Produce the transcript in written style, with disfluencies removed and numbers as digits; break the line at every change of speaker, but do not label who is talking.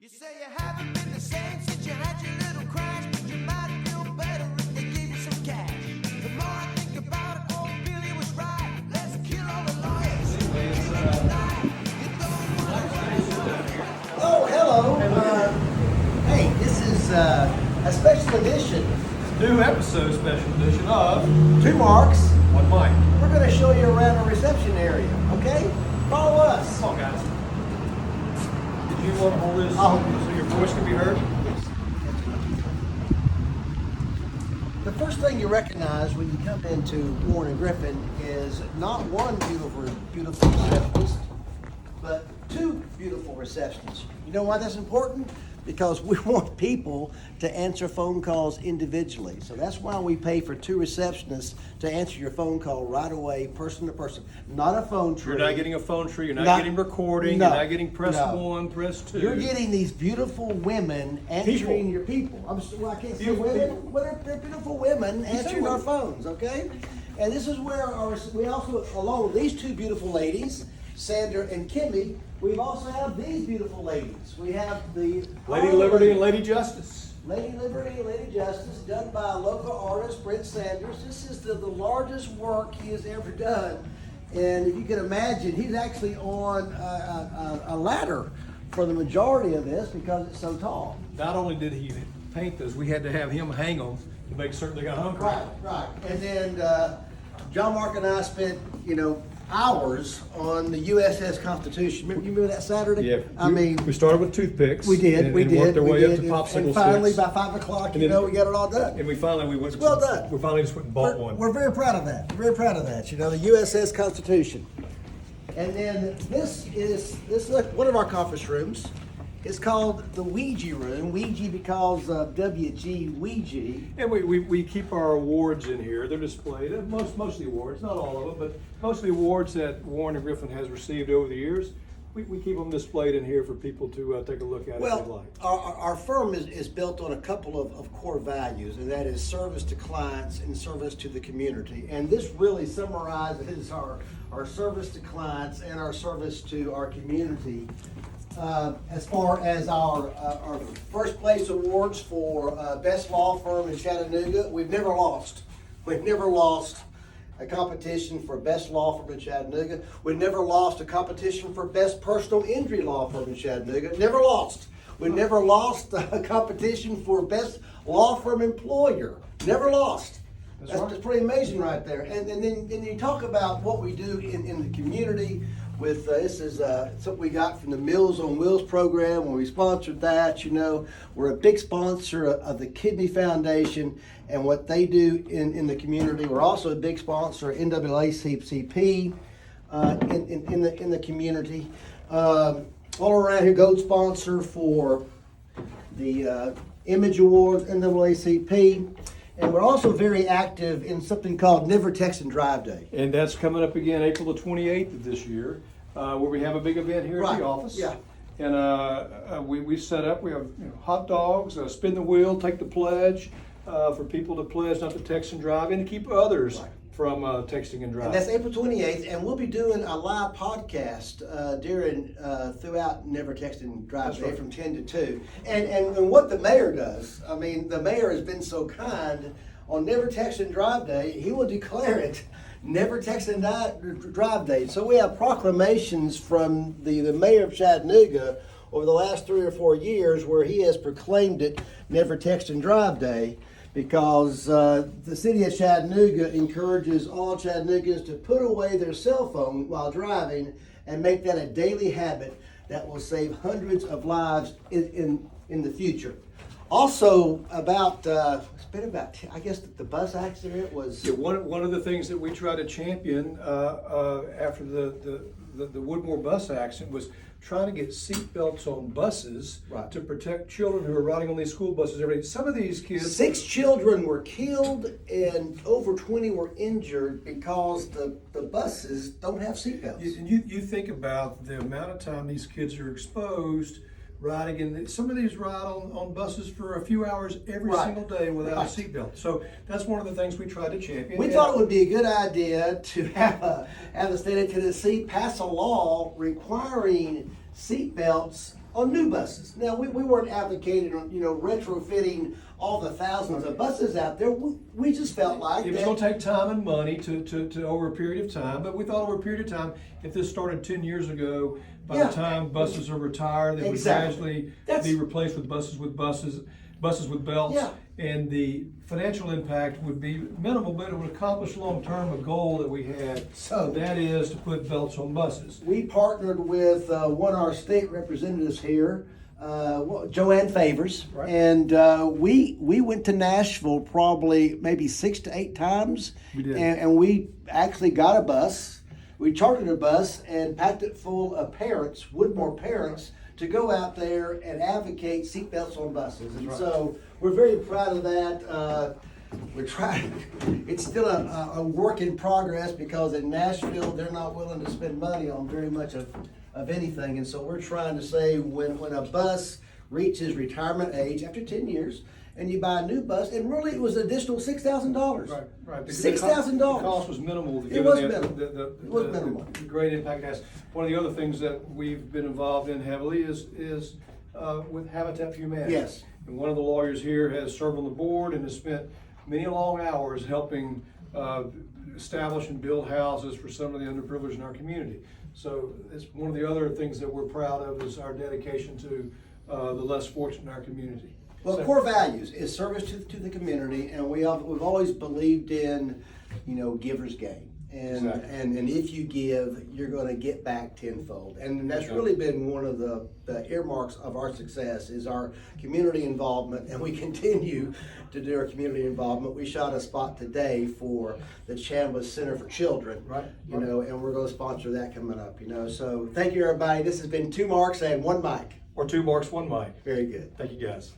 You say you haven't been the same since you had your little crash, but you might feel better if they gave you some cash. The more I think about it, old Billy was right. Let's kill all the lawyers.
Oh, hello. Hey, this is a special edition.
New episode, special edition of
2 Marks.
One Mike.
We're going to show you around the reception area, okay? Follow us.
Come on, guys. Did you want to hold this so your voice can be heard?
The first thing you recognize when you come into Warren and Griffin is not one beautiful receptionist, but 2 beautiful receptionists. You know why that's important? Because we want people to answer phone calls individually. So that's why we pay for 2 receptionists to answer your phone call right away, person to person. Not a phone tree.
You're not getting a phone tree. You're not
Not-
getting recording.
no,
You're not getting press
no.
1, press 2.
You're getting these beautiful women answering
People.
your people. Well, I can't say
Beautiful
women.
people.
Well, they're beautiful women answering our
women.
phones, okay? And this is where we also, along with these 2 beautiful ladies, Sandra and Kimmy, we also have these beautiful ladies. We have the
Lady Liberty and Lady Justice.
Lady Liberty and Lady Justice, done by a local artist, Brent Sanders. This is the largest work he has ever done. And if you can imagine, he's actually on a ladder for the majority of this because it's so tall.
Not only did he paint those, we had to have him hang them to make certain they got hung
Right, right. And then John Mark and I spent, hours on the USS Constitution. You remember that Saturday? I mean,
we started with toothpicks.
we did,
and,
we
and
did.
worked our
we
way
did.
up to popsicle
and finally,
sticks.
by 5 o'clock,
And
we
then-
got it all done.
And we finally went.
Well done.
We finally just went and bought one.
We're very proud of that. Very proud of that. The USS Constitution. And then this is like one of our conference rooms. It's called the Ouija room. Ouija because of WG Ouija.
And we keep our awards in here. They're displayed. Most of the awards, not all of them, but most of the awards that Warren and Griffin has received over the years, we keep them displayed in here for people to take a look at if they'd
Well,
like.
our firm is built on a couple of core values, and that is service to clients and service to the community. And this really summarizes our service to clients and our service to our community. As far as our first place awards for best law firm in Chattanooga, we've never lost. We've never lost a competition for best law firm in Chattanooga. We've never lost a competition for best personal injury law firm in Chattanooga. Never lost. We've never lost a competition for best law firm employer. Never lost. That's pretty amazing right there. And then you talk about what we do in the community with, this is something we got from the Meals on Wheels program when we sponsored that. We're a big sponsor of the Kidney Foundation and what they do in the community. We're also a big sponsor of NAACP in the community. All around here, gold sponsor for the Image Awards, NAACP. And we're also very active in something called Never Text and Drive Day.
And that's coming up again April the 28th of this year, where we have a big event here at
Right,
the office.
yeah.
And we set up, we have hot dogs, spin the wheel, take the pledge, for people to pledge not to text and drive and to keep others from texting and driving.
And that's April 28th, and we'll be doing a live podcast throughout Never Text and Drive
That's
Day
right.
from 10 to 2. And what the mayor does, the mayor has been so kind, on Never Text and Drive Day, he will declare it Never Text and Drive Day. So we have proclamations from the mayor of Chattanooga over the last 3 or 4 years where he has proclaimed it Never Text and Drive Day, because the city of Chattanooga encourages all Chattanooggans to put away their cell phone while driving and make that a daily habit that will save hundreds of lives in the future. Also, it's been about, I guess the bus accident was...
Yeah, one of the things that we try to champion after the Woodmore bus accident was trying to get seatbelts on buses to protect children who are riding on these school buses every day. Some of these kids...
6 children were killed and over 20 were injured because the buses don't have seatbelts.
You think about the amount of time these kids are exposed riding, and some of these ride on buses for a few hours every single day without a seatbelt. So that's one of the things we try to champion.
We thought it would be a good idea to have the state of Tennessee pass a law requiring seatbelts on new buses. Now, we weren't advocating on, retrofitting all the thousands of buses out there. We just felt like
It was
that.
gonna take time and money to over a period of time, but we thought over a period of time, if this started 10 years ago, by
Yeah.
the time buses are retired, they would
Exactly.
gradually
That's-
be replaced with buses with belts.
Yeah.
And the financial impact would be minimal, but it would accomplish long-term a goal that we had.
So-
That is to put belts on buses.
We partnered with one of our state representatives here, Joanne Favors,
Right.
and we went to Nashville probably maybe 6 to 8 times.
We did.
And we actually got a bus. We chartered a bus and packed it full of parents, Woodmore parents, to go out there and advocate seatbelts on buses. And
right.
so we're very proud of that. We're trying, it's still a work in progress because in Nashville, they're not willing to spend money on very much of anything. And so we're trying to say when a bus reaches retirement age after 10 years and you buy a new bus, and really it was an additional $6,000.
Right.
$6,000.
The cost was minimal.
It
given
was
the-
minimal.
the-
It was
the-
minimal.
The great impact it has. One of the other things that we've been involved in heavily is with Habitat for Humanity.
Yes.
And one of the lawyers here has served on the board and has spent many long hours helping establish and build houses for some of the underprivileged in our community. So it's one of the other things that we're proud of is our dedication to the less fortunate in our community.
Well,
So-
core values is service to the community, and we've always believed in, givers gain. And,
Exactly.
and if you give, you're gonna get back tenfold. And that's
Exactly.
really been one of the earmarks of our success is our community involvement, and we continue to do our community involvement. We shot a spot today for the Chambliss Center for Children.
Right.
And we're gonna sponsor that coming up, So thank you, everybody. This has been 2 Marks and 1 Mike.
Or 2 Marks, 1 Mike.
Very good.
Thank you, guys.